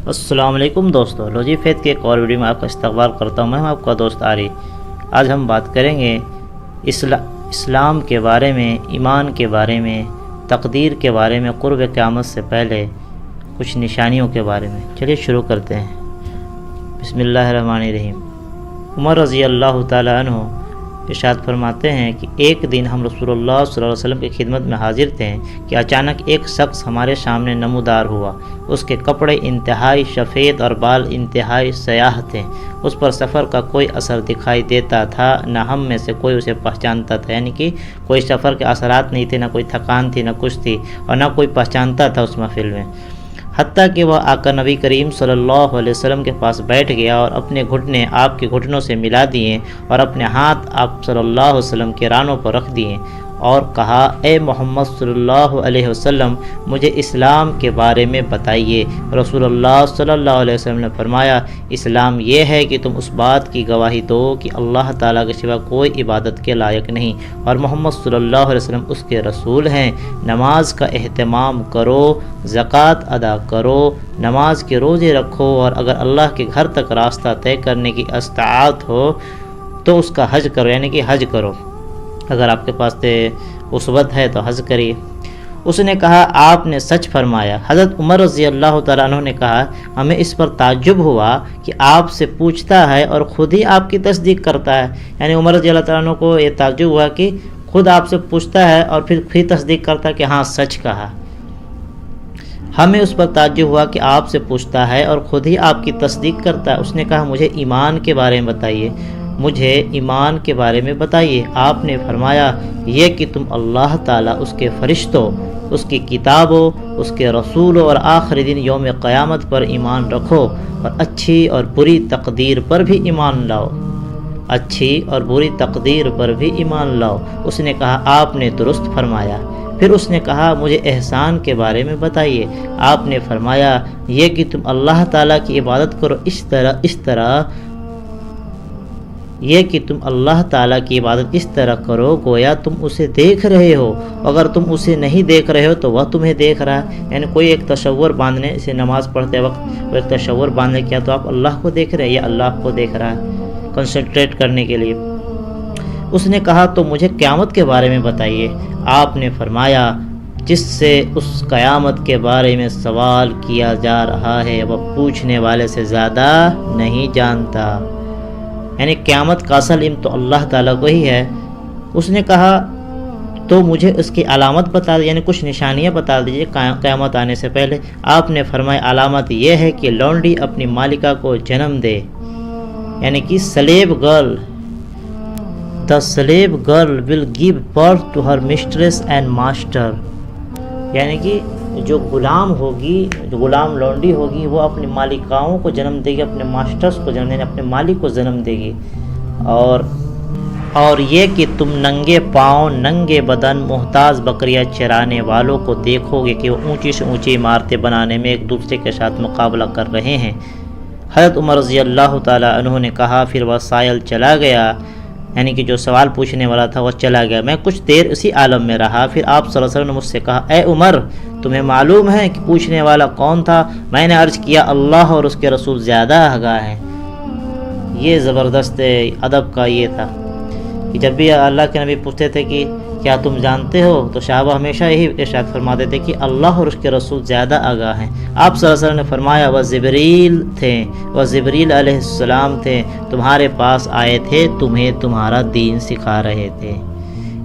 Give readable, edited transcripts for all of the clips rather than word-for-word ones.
السلام علیکم دوستو، لوجی فیت کے ایک اور ویڈیو میں آپ کا استقبال کرتا ہوں۔ میں آپ کا دوست عاری۔ آج ہم بات کریں گے اسلام کے بارے میں، ایمان کے بارے میں، تقدیر کے بارے میں، قرب قیامت سے پہلے کچھ نشانیوں کے بارے میں۔ چلیے شروع کرتے ہیں۔ بسم اللہ الرحمن الرحیم۔ عمر رضی اللہ تعالی عنہ ارشاد فرماتے ہیں کہ ایک دن ہم رسول اللہ صلی اللہ علیہ وسلم کی خدمت میں حاضر تھے کہ اچانک ایک شخص ہمارے سامنے نمودار ہوا۔ اس کے کپڑے انتہائی سفید اور بال انتہائی سیاہ تھے۔ اس پر سفر کا کوئی اثر دکھائی دیتا تھا، نہ ہم میں سے کوئی اسے پہچانتا تھا، یعنی کہ کوئی سفر کے اثرات نہیں تھے، نہ کوئی تھکان تھی، نہ کچھ تھی، اور نہ کوئی پہچانتا تھا اس محفل میں، حتیٰ کہ وہ آقا نبی کریم صلی اللہ علیہ وسلم کے پاس بیٹھ گیا اور اپنے گھٹنے آپ کے گھٹنوں سے ملا دیے اور اپنے ہاتھ آپ صلی اللہ علیہ وسلم کے رانوں پر رکھ دیے اور کہا، اے محمد صلی اللہ علیہ وسلم، مجھے اسلام کے بارے میں بتائیے۔ رسول اللہ صلی اللہ علیہ وسلم نے فرمایا، اسلام یہ ہے کہ تم اس بات کی گواہی دو کہ اللہ تعالیٰ کے سوا کوئی عبادت کے لائق نہیں اور محمد صلی اللہ علیہ وسلم اس کے رسول ہیں، نماز کا اہتمام کرو، زکوٰۃ ادا کرو، نماز کے روزے رکھو، اور اگر اللہ کے گھر تک راستہ طے کرنے کی استطاعت ہو تو اس کا حج کرو، یعنی کہ حج کرو، اگر آپ کے پاس وسعت ہے تو حج کریے۔ اس نے کہا، آپ نے سچ فرمایا۔ حضرت عمر رضی اللہ تعالیٰ عنہ نے کہا، ہمیں اس پر تعجب ہوا کہ آپ سے پوچھتا ہے اور خود ہی آپ کی تصدیق کرتا ہے۔ یعنی عمر رضی اللہ تعالیٰ عنہ کو یہ تعجب ہوا کہ خود آپ سے پوچھتا ہے اور پھر تصدیق کرتا ہے کہ ہاں سچ کہا۔ ہمیں اس پر تعجب ہوا کہ آپ سے پوچھتا ہے اور خود ہی آپ کی تصدیق کرتا ہے۔ اس نے کہا، مجھے ایمان کے بارے میں بتائیے، مجھے ایمان کے بارے میں بتائیے۔ آپ نے فرمایا، یہ کہ تم اللہ تعالیٰ، اس کے فرشتوں، اس کی کتابوں، اس کے رسولوں اور آخری دن یوم قیامت پر ایمان رکھو اور اچھی اور بری تقدیر پر بھی ایمان لاؤ، اچھی اور بری تقدیر پر بھی ایمان لاؤ۔ اس نے کہا، آپ نے درست فرمایا۔ پھر اس نے کہا، مجھے احسان کے بارے میں بتائیے۔ آپ نے فرمایا، یہ کہ تم اللہ تعالیٰ کی عبادت کرو اس طرح یہ کہ تم اللہ تعالیٰ کی عبادت اس طرح کرو گویا تم اسے دیکھ رہے ہو، اگر تم اسے نہیں دیکھ رہے ہو تو وہ تمہیں دیکھ رہا ہے۔ یعنی کوئی ایک تصور باندھنے، اسے نماز پڑھتے وقت وہ ایک تصور باندھنے کیا تو آپ اللہ کو دیکھ رہے ہیں یا اللہ آپ کو دیکھ رہا ہے، کنسنٹریٹ کرنے کے لیے۔ اس نے کہا، تو مجھے قیامت کے بارے میں بتائیے۔ آپ نے فرمایا، جس سے اس قیامت کے بارے میں سوال کیا جا رہا ہے وہ پوچھنے والے سے زیادہ نہیں جانتا۔ یعنی قیامت کا اصل علم تو اللہ تعالیٰ کو ہی ہے۔ اس نے کہا، تو مجھے اس کی علامت بتا دیجیے، یعنی کچھ نشانیاں بتا دیجیے قیامت آنے سے پہلے۔ آپ نے فرمایا، علامت یہ ہے کہ لونڈی اپنی مالکہ کو جنم دے، یعنی کہ slave girl, the slave girl will give birth to her mistress and master، یعنی کہ جو غلام ہوگی، جو غلام لونڈی ہوگی، وہ اپنی مالکاؤں کو جنم دے گی، اپنے ماسٹرز کو جنم دے گی، اپنے مالک کو جنم دے گی۔ اور یہ کہ تم ننگے پاؤں، ننگے بدن، محتاج بکریاں چرانے والوں کو دیکھو گے کہ وہ اونچی سے اونچی عمارتیں بنانے میں ایک دوسرے کے ساتھ مقابلہ کر رہے ہیں۔ حضرت عمر رضی اللہ تعالیٰ عنہ نے کہا، پھر وہ سائل چلا گیا، یعنی کہ جو سوال پوچھنے والا تھا وہ چلا گیا۔ میں کچھ دیر اسی عالم میں رہا، پھر آپ صلی اللہ علیہ وسلم نے مجھ سے کہا، اے عمر، تمہیں معلوم ہے کہ پوچھنے والا کون تھا؟ میں نے عرض کیا، اللہ اور اس کے رسول زیادہ آگاہ ہیں۔ یہ زبردست ادب کا یہ تھا کہ جب بھی اللہ کے نبی پوچھتے تھے کہ کیا تم جانتے ہو، تو صحابہ ہمیشہ یہی ارشاد فرماتے تھے کہ اللہ اور اس کے رسول زیادہ آگاہ ہیں۔ آپ صلی اللہ علیہ وسلم نے فرمایا، وہ جبریل تھے، وہ جبریل علیہ السلام تھے، تمہارے پاس آئے تھے، تمہیں تمہارا دین سکھا رہے تھے۔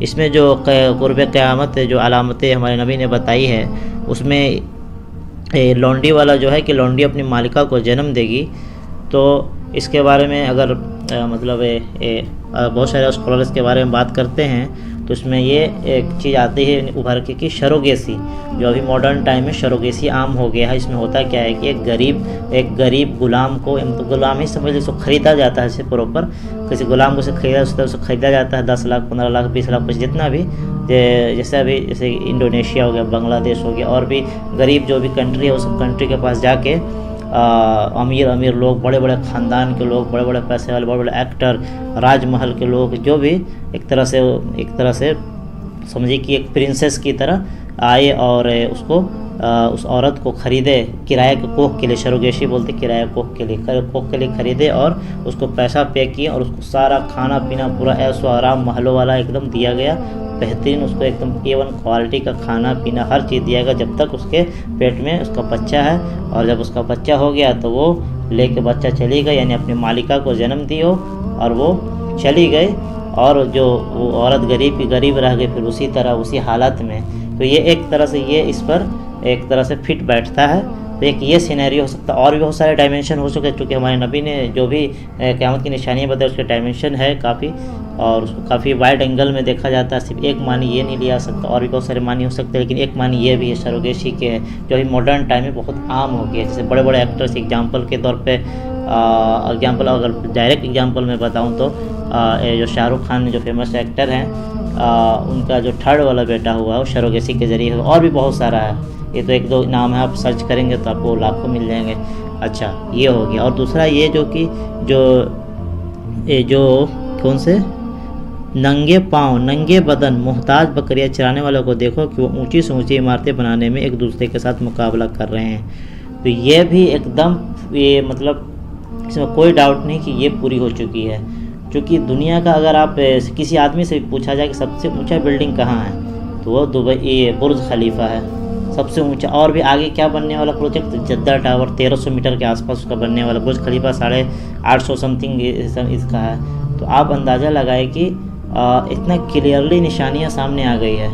اس میں جو قرب قیامت جو علامتیں ہمارے نبی نے بتائی ہے، اس میں لونڈی والا جو ہے کہ لونڈی اپنی مالکہ کو جنم دے گی، تو اس کے بارے میں اگر مطلب بہت سارے اسکالرز کے بارے میں بات کرتے ہیں تو اس میں یہ ایک چیز آتی ہے ابھر کے کہ شروگیسی، جو ابھی ماڈرن ٹائم میں شروگیسی عام ہو گیا ہے۔ اس میں ہوتا کیا ہے کہ ایک غریب غلام کو، غلام ہی سمجھ لیں، خریدا جاتا ہے، اسے پراپر کسی غلام کو اسے خریدا جاتا ہے 10 لاکھ 15 لاکھ 20 لاکھ کچھ جتنا بھی، جیسے انڈونیشیا ہو گیا، بنگلہ دیش ہو گیا، اور بھی غریب جو بھی کنٹری ہے اس کنٹری کے پاس جا کے امیر لوگ، بڑے بڑے خاندان کے لوگ، بڑے بڑے پیسے والے، بڑے بڑے ایکٹر، راج محل کے لوگ، جو بھی ایک طرح سے سمجھے کہ ایک پرنسس کی طرح آئے اور اس کو اس عورت کو خریدے کرایہ کے کوکھ کے لیے، سروگیسی بولتے کرایہ کوکھ کے لیے خریدے، اور اس کو پیسہ پے کیے، اور اس کو سارا کھانا پینا پورا عیش و آرام محلوں والا ایک دم دیا گیا، بہترین اس کو ایک دم A1 کوالٹی کا کھانا پینا ہر چیز دیا گیا، جب تک اس کے پیٹ میں اس کا بچہ ہے، اور جب اس کا بچہ ہو گیا تو وہ لے کے بچہ چلی گئی، یعنی اپنی مالکہ کو جنم دی ہو اور وہ چلی گئی، اور جو وہ عورت غریب رہ گئی پھر اسی طرح اسی حالت میں۔ تو یہ ایک طرح سے یہ اس پر ایک طرح سے فٹ بیٹھتا ہے۔ تو ایک یہ سینیریو ہو سکتا ہے، اور بھی بہت سارے ڈائمینشن ہو چکے، چونکہ ہمارے نبی نے جو بھی قیامت کی نشانیاں بتائی اس کے ڈائمینشن ہے کافی، اور اس کو کافی وائڈ اینگل میں دیکھا جاتا ہے، صرف ایک معنی یہ نہیں لیا سکتا، اور بھی بہت سارے معنی ہو سکتے ہیں، لیکن ایک معنی یہ بھی ہے سروگیسی کے، جو ابھی ماڈرن ٹائم میں بہت عام ہو گیا ہے۔ جیسے بڑے بڑے ایکٹرس ایگزامپل کے طور پہ اگر ڈائریکٹ ایگزامپل میں بتاؤں تو جو شاہ رخ خان جو فیمس ایکٹر ہیں، ان کا جو تھرڈ والا بیٹا ہوا ہے وہ سروگیسی کے ذریعے ہوا، اور بھی بہت سارا ہے، یہ تو ایک دو نام ہے، آپ سرچ کریں گے تو آپ کو لاکھوں مل جائیں گے۔ اچھا یہ ہو گیا، اور دوسرا یہ جو کون سے ننگے پاؤں ننگے بدن محتاج بکریاں چرانے والوں کو دیکھو کہ وہ اونچی سے اونچی عمارتیں بنانے میں ایک دوسرے کے ساتھ مقابلہ کر رہے ہیں۔ تو یہ بھی ایک دم یہ مطلب اس میں کوئی ڈاؤٹ نہیں کہ یہ پوری ہو چکی ہے، چونکہ دنیا کا اگر آپ کسی آدمی سے پوچھا جائے کہ سب سے اونچا بلڈنگ کہاں ہے تو وہ دبئی برج خلیفہ ہے سب سے اونچا، اور بھی آگے کیا بننے والا پروجیکٹ جدہ ٹاور 1300 میٹر کے آس پاس اس کا بننے والا، برج خلیفہ 850 سمتھنگ اس کا ہے۔ تو آپ اندازہ لگائے کہ اتنا کلیئرلی نشانیاں سامنے آ گئی ہے،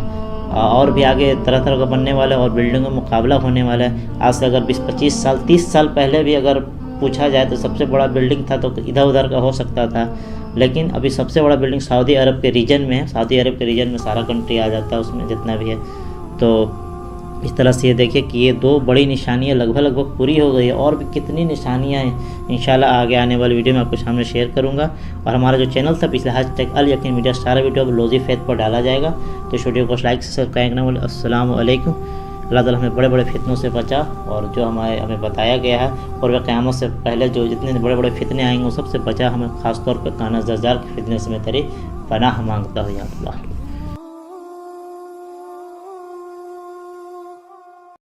اور بھی آگے طرح طرح کا بننے والا ہے، اور بلڈنگوں میں مقابلہ ہونے والا ہے۔ آج سے اگر 20-25 سال 30 سال پہلے بھی اگر پوچھا جائے تو سب سے بڑا بلڈنگ تھا تو ادھر ادھر کا ہو سکتا تھا، لیکن ابھی سب سے بڑا بلڈنگ سعودی عرب کے ریجن میں ہے، سعودی عرب کے ریجن میں سارا کنٹری آ جاتا ہے اس میں جتنا بھی ہے۔ تو اس طرح سے یہ دیکھیں کہ یہ دو بڑی نشانیاں لگ بھگ پوری ہو گئی ہے، اور بھی کتنی نشانیاں ہیں انشاءاللہ آگے آنے والی ویڈیو میں آپ کے سامنے شیئر کروں گا۔ اور ہمارا جو چینل تھا پچھلے #الیقین میڈیا سارا ویڈیو اب لوزی فیت پر ڈالا جائے گا، تو اس ویڈیو کو لائک سے سبسکرائب کرنا بولے۔ السلام علیکم۔ اللہ تعالیٰ ہمیں بڑے بڑے فتنوں سے بچا، اور جو ہمیں بتایا گیا ہے اور وہ قیامت سے پہلے جو جتنے بڑے بڑے فتنے آئیں گے وہ سب سے بچا، ہمیں خاص طور پہ کانا زجار کے فتنے سے میں تیری پناہ مانگتا ہوں یا اللہ۔